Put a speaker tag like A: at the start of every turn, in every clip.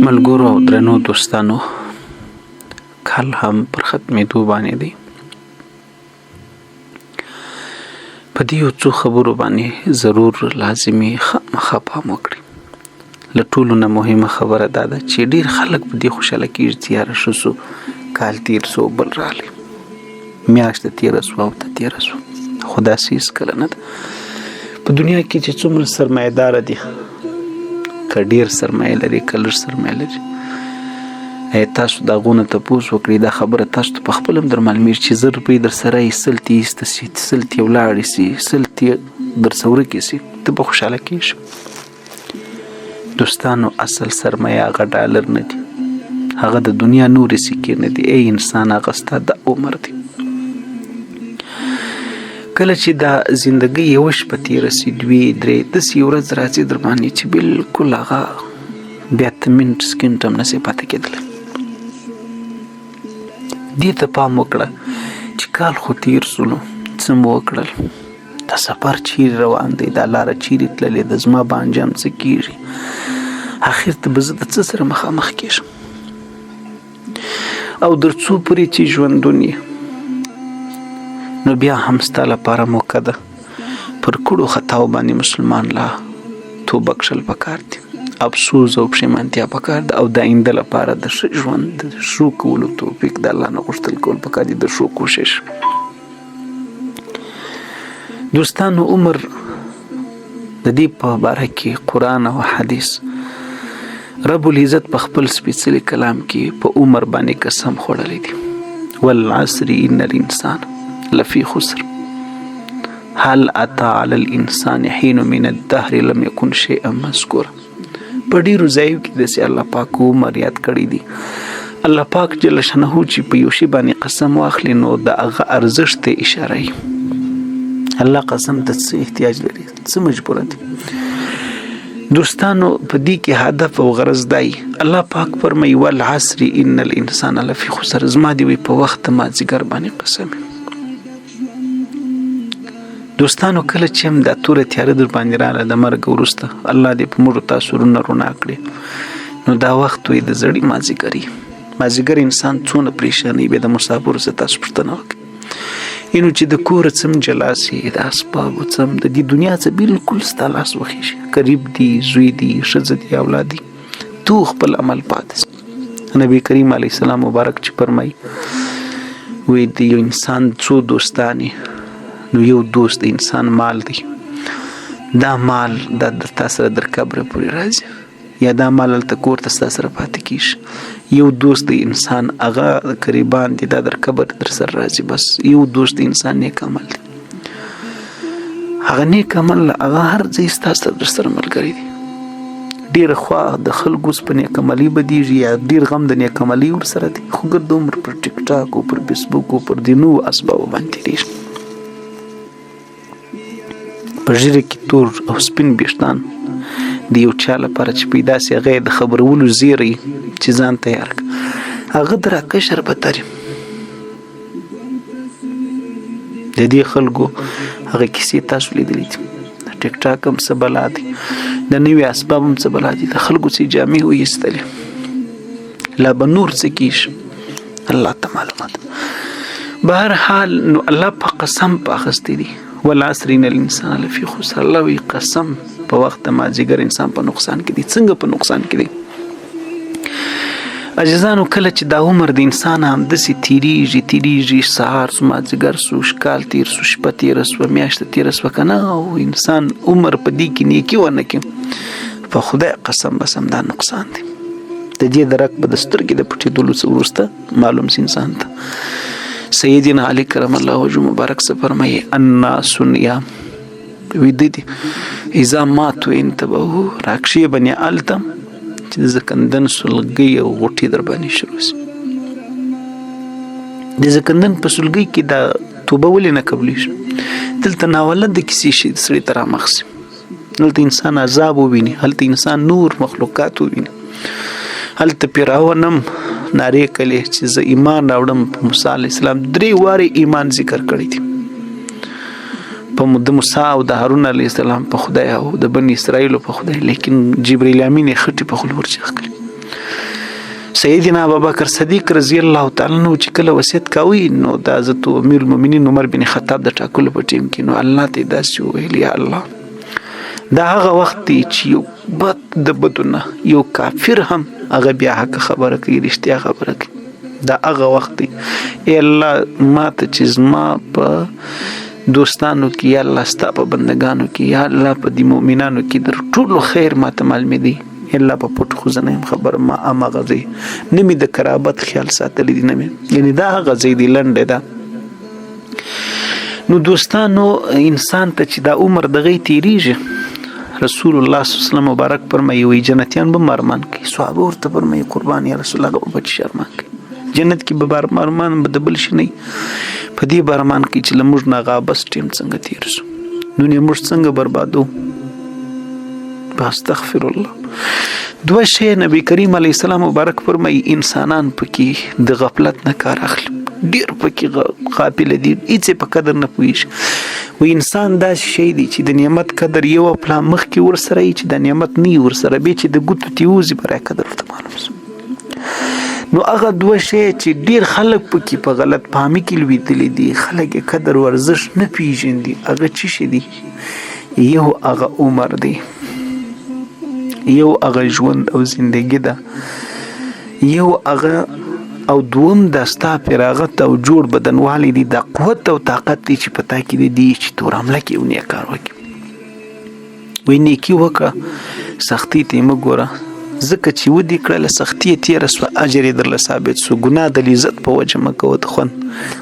A: ملګرو او درنو دوستانو، کال هم پر ختمېدو باندې دی. په دې یو څو خبرو باندې ضرور لازمي خامخا پام وکړئ. له ټولو نه مهمه خبره دا ده چې ډېر خلک په دې خوشحاله کېږي چې یاره ښه شو، کال تېر شو، بل راغلی، میاشت تېره شوه او ته تېره شوه. خو داسې هېڅکله نه ده. په دنیا کې چې څومره سرمایه داره دي، که ډېر سرمایه لري که لږ سرمایه لري، تاسو د هغو نه تپوس وکړئ. دا خبره تاسو ته په خپله هم در معلومېږي چې 1000 روپۍ در سره یې 100 تې ایسته شي، 100 تې ولاړې شي، 100 تې در څه ورکې شي، ته به خوشحاله کېږې. دوستانو، اصل سرمایه هغه ډالر نه دي، هغه د دنیا نورې سکې نه دي. ای انسان، هغه ستا د عمر دی. کله چې دا زندګۍ یوه شپه تېره شي، 2 3 داسې یو ورځ راځي در باندې چې بلکل هغه بیا ته منټ سکینټ هم نسې پاتې کېدلی. دې ته پام وکړه چې کال خو تېر شولو، څه مو وکړل، دا سفر چیرې روان دی، دا لاره چیرې تللې ده، زما به انجام څه کېږي، اخر ته به زه د څه سره مخامخ کېږم. او در څو پورې چې ژوندون یې، نو بیا هم ستا لپاره موقع ده. پر کړو خطاو باندې مسلمان لا توبه کښل پکار دي، افسوس او پښیمانتیا پکار ده، او د آینده لپاره د ښه ژوند د ښو کولو توفیق د الله نه غوښتل کول پکار دي، د ښو کوشش. دوستانو، عمر د دې په باره کې قرآن او حدیث رب العزت په خپل سپېڅلي کلام کې په عمر باندې قسم خوړلی دی. والعصر ان الانسان لفی خسر هل اتی علی الانسان حین من الدهر لم یکن شیئا مذکورا. په ډېرو ځایو کې داسې الله پاک عمر یاد کړی دی. الله پاک جل شانه چې په یو شي باندې قسم واخلي، نو د هغه ارزښت ته اشاره وي. الله قسم ته څه احتیاج لري، څه مجبوره دی. دوستانو، په دې کې هدف او غرض دی. الله پاک فرمایي والعصر ان الانسان لفی خسر. زما دی وی په وخت مازدیګر باندې قسم. دوستانو، کله چې هم دا توره تیاره در باندې راغله د مرګ وروسته، الله دې په موږ تاسو رونه رونا کړي، نو دا وخت وي د زړې مازدیګر. مازدیګر انسان څونه پریشانوي. بیا د مسافرو څه تاسو پوښتنه وکړئ، اینو چې د کور څه هم جلا شي، د اسبابو څه هم د دې دنیا څه بلکل ستا لاس وخېږي، قریب دي، زوی دي، ښځه دي، اولاد دي، تو خپل عمل پاتې شي. نبی کریم علیه السلام مبارک چې فرمایي، وایي د یو انسان څو دوستانې، نو یو دوست د انسان مال دی. دا مال دا تا سره در قبره پورې راځي، یا دا مال هلته کور ته ستا سره پاتې کېږي. یو دوست د انسان هغه قریبان دي، دا در قبر در سره راځي. بس یو دوست د انسان نیک عمل دی. هغه نیک عمل هغه هر ځای ستا سره در سره ملګری دی. ډېره خوا د خلکو اوس په نیک عملي بدېږي، یا ډېر غم د نیک عملي ورسره دی، خو ګرد عمر پر ټیک ټاک او پر فیسبوک او پر دې نوو اسبابو باندې تېرېږي. په ږیره کې تور او سپین ویښتان د یو چا لپاره چې پیدا سي، هغه یې د خبرولو زیری چې ځان تیار کړه، هغه د راکشر په ترې د دې خلکو هغه کیسې تاسو لیدلې دي. د ټیک ټاک هم څه بلا دي، د نوي اسباب هم څه بلا دي، د خلکو څه جامې وایستلې، لا به نور څه کېږي، الله ته معلومات. به هر حال نو الله په قسم په اخیستی دی. والعصر ان الانسان لفی خسر. الله وی قسم په وخت مازدیګر انسان په نقصان کې دی. څنګه په نقصان کې دی؟ عزیزانو، کله چې دا عمر د انسان همداسې تېرېږي، سهار شو، مازدیګر شو، کال تېر شو، شپه تېره شوه، میاشته تېره شوه که نه، او انسان عمر په دې کې نیکي ونه کړي، په خدای قسم بس همدا نقصان دی. د دې درک به د سترګې د پټېدلو څه وروسته معلوم شي انسان ته. سیدنا علی کرم الله وجهه مبارک څه فرمایي، الناس نیام، ویده دي اذا ماتوا انتبهوا. راکشي بني هلته چې د زکندن سلګۍ او غوټې در باندې شروع شي. د زکندن په سلګۍ کې دا توبه ولې نه قبلېږي؟ دلته ناولد د کیسې شي سړي ته رامخ شي، هلته انسان عذاب وویني، هلته انسان نور مخلوقات وویني، هلته فرعون هم نارې کړې چې زه ایمان راوړم په موسی علیه السلام. 3 وارې ایمان ذکر کړی دی. د موسی او د هارون علیه السلام په خدای او د بنی اسرائیل په خدای، لیکن جبرئیل امین یې خټې په خپل ورچخ کړې. سیدنا ابوبکر صدیق رضی الله تعالی عنہ چې کله وصیت کاوه نو د حضرت امیر المؤمنین عمر بن خطاب د ټاکلو په ټیم کې نو الله ته داسې وویل یا الله دا هغه وخت دی چې یو بد د بدونه یو کافر هم هغه بیا حق خبره کوي، رښتیا خبره کوي. دا هغه وخت دی ای الله ما ته چې زما په دوستانو کې یا الله ستا په بندگانو کې یا الله په دې مؤمنانو کې در ټولو خیر ما ته معلومې دی الله په پټ خو زه نه یم خبر ما هماغه ځای نه مې د قرابت خیال ساتلی دی نه مې یعنې دا هغه ځای دی لنډې ده. نو دوستانو انسان ته چې دا عمر دغه تیریږي رسول الله صلی الله علیه وسلم مبارک فرمایي وي جنتیان به ارمان کوي. صحابه ورته فرمایي قربان یا رسول الله به چې ارمان کوي جنت کې به ارمان به د بل شي نه په دې به ارمان کوي چې له موږ نه هغه بس ټیم څنګه تیر شو دنیا موږ څنګه بربادو. استغفر الله. دوه شی نبی کریم علیه السلام مبارک فرمایي انسانان پکې د غفلت نه کار اخلي، ډیر پکې غافل دي، هیڅ په قدر نه پوهیږي. و انسان دا شی دی چې د نعمت قدر یو پلا مخکې ورسره چې د نعمت نه ورسره به چې د ګوتو تیوزي برای قدر ورته معلوم شي. نو هغه دوه شی چې ډیر خلک پکې په غلط فهمي کې لویدلي دي، خلک قدر ورزش نه پیژني. هغه څه شي دي؟ یو هغه عمر دی، یو هغه ژوند او زندگی ده، یو هغه او دوم د ستا فراغت او جوړ بدنوالی دی، د قوت او طاقت دی چې پتا کې دی چې تور حمله کې ونی کار وکړي. وای نیکی وکړه سختی ته مګوره ځکه چې ودی کړل سختی تیر سو اجر درله ثابت سو. ګناه د عزت په وجه مکو د خون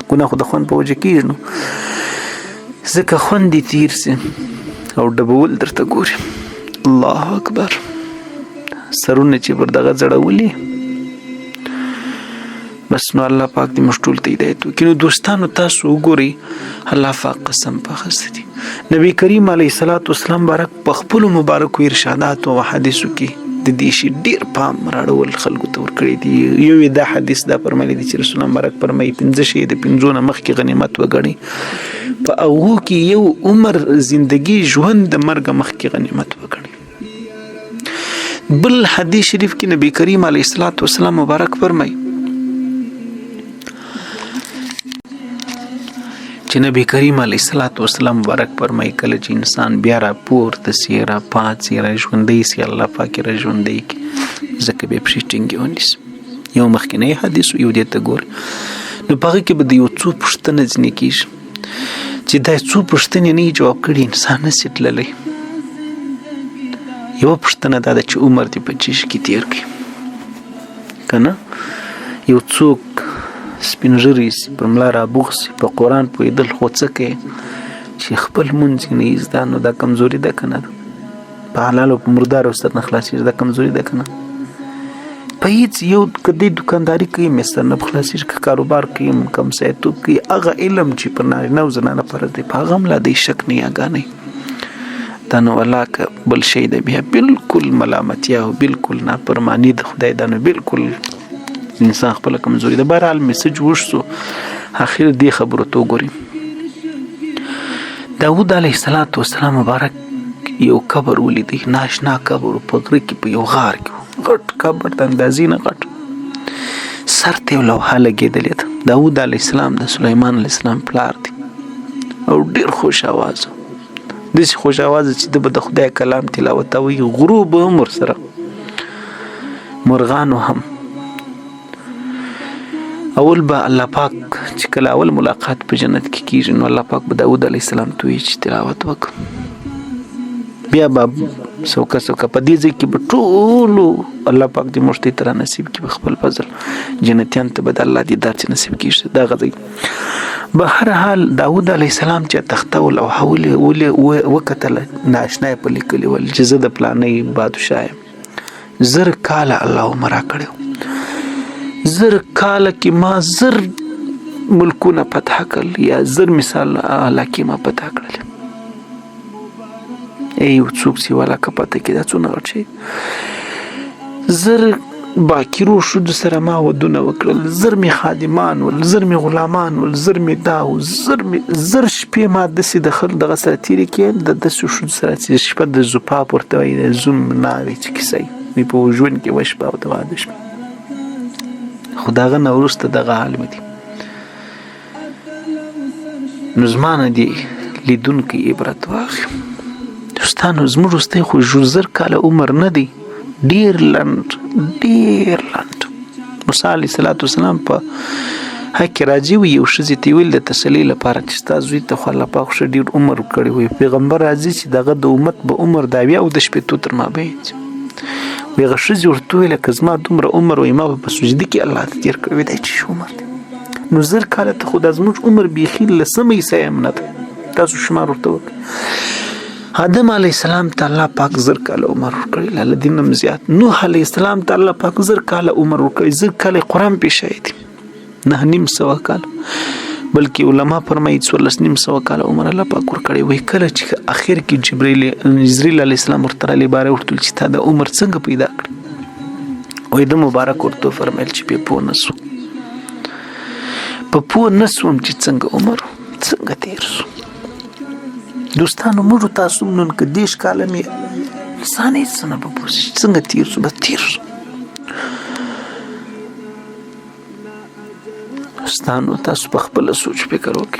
A: ګناه خو د خون په وجه کیږي نو ځکه خون دی تیر سي او ډبول درته ګوري. الله اکبر. سرونه چې پر دغه زړولې بس نو الله پاک دې مشټول ته هدایت وکړي. نو دوستانو تاسو وګورئ الله پاک قسم په خسته دي نبی کریم علیه الصلاۃ والسلام بارک په خپل مبارکو ارشادات او حدیثو کې د دې شی ډیر پام راړول خلکو ته ورکړي دي. یو دا حدیث دا فرمایلی دي چې رسول الله مبارک فرمایي 15 شی د 15 نه مخکې غنیمت وګڼي په هغو کې یو عمر زندگی ژوند د مرګ مخکې غنیمت وګڼي. بل حدیث شریف کې نبی کریم علیه الصلاۃ والسلام مبارک فرمایي چې نبی کریم علیه الصلاۃ والسلام مبارک فرمایي کله چې انسان بیا را پورته سي را پاتې را ژوندی سي الله پاک را ژوندی کی ځکه به پرې ټینګ ونیس. یو مخکنی حدیث یو دې ته ګور نو پاره کې به د یو څو پوښتنه ځنې کیږي چې دا څو پوښتنې نه جواب کړي انسان نه سټللی. یو پوښتنه دا ده چې عمر دې په چیش کې تیر کړي کنه یو څوک سپینږیری پر ملا رابوغ سي په قرآن پوهېدل خو څه کوي چې خپل مونځ نه زده نو دا کمزوري ده که نه په حلالو په مردارو سر نه خلاصېږي دا کمزوري ده که نه په هېڅ یو که دی دکانداري کوي مې سر نه خلاصېږي که کاروبار کوي کم سیتوب کوي هغه علم چې پر نارینه او زنانه فرض دی په هغه هم لا دی شک نه یاګانۍ دا نو الله که بل شی دی بیا بلکل ملامتیا او بلکل نافرماني د خدای دا نو بلکل انسان خپل کمزوري ده. بهرحال میسج وشو اخر دې خبرو ته وګورئ. داود علیه السلام مبارک یو قبر ولیدی ناشنا قبر په غره کې په یو غار کې غټ قبر د اندازې نه غټ سر ته یو لوحه لګېدلې ده. داود علیه السلام د سلیمان علیه السلام پلار دی او ډېر خوش اواز داسې خوش اواز چې د به د خدای کلام تلاوت وي غرو به هم ورسره مرغانو هم. اول به الله پاک چې کله اول ملاقات په جنت کې کیږي نو الله پاک به داود علیه السلام ته وایي چې تلاوت وکړه بیا به څوکه په دې ځای کې به ټولو الله پاک دې موږ ته تر نصیب کړي په خپل فضل جنتیان ته به د الله دیدار چې نصیب کیږي دغه ځای. به هر حال داود علیه السلام چې تخته ولوحه وکتله ناشنا یې په لیکلي ول چې زه د فلانۍ بادشاه یم 1000 کاله الله عمر راکړی 1000 کاله کې ما 1000 ملکونه فتح کړل یا 1000 مثال علاقې ما فتح کړل. ای یو څوک چې والا که پته کې دا څونه غټ شي 1000 باکرو ښځو سره ما ودونه وکړل، زر مې خادمان ول، زر مې غلامان ول، زر مې دا و، زر شپې ما داسې د دغه سره تېرې کړې د داسې ښځو سره چې شپه د زوپاپ ورته وایي د زوم ناوې چې کیسه وي په ژوند کې وه شپه او د واده شپه. خو د هغه نه وروسته دغه حال مې دی. نو زما نه دې لیدونکي عبرت واخلي. دوستانو زموږ وروستی خو زر کاله عمر نه دی، ډېر لنډ موسی علیه السلام په حق کې راځي وي یو ښځې ته یې ویل د تسلي لپاره چې ستا زوی ته خو الله پاک ښه ډېر عمر کړی وي، پیغمبر راځي چې دغه د امت به عمر د 70 او د 80 تر مابین وي. هغه ښځې ورته وویله که زما دومره عمر وي ما به په سجده کې الله ته تېر کړی وي، دا چې عمر دی. نو زر کاله ته خو دا زموږ عمر بیخي لسمه حصه هم نه دی. تاسو شمار ورته وکړئ. آدم علیه السلام ته الله پاک زر کاله عمر ورکړی، له دې نه هم زیات. نوح علیه السلام ته الله پاک زر کاله عمر ورکړی، زر کاله قرآن پې شوی دی، 9.5 کاله، بلکې علما فرمایي 14.5 کاله عمر الله پاک ورکړی وی. کله چې اخر کې جبرائیل علیه السلام ورته راغلی باره ورته ویل چې تا دا عمر څنګه پیدا کړ؟ وایي د مبارک ورته فرمیل چې پې پوه نه سوم چې څنګه عمر څنګه تېر سو. دوستانو موږ تاسو نن که 10 کاله مې انسان هېڅ نه به پوه شي څنګه تېر سو، بس تېر سو. دوستانو تاسو په خپله سوچ فکر وکړئ.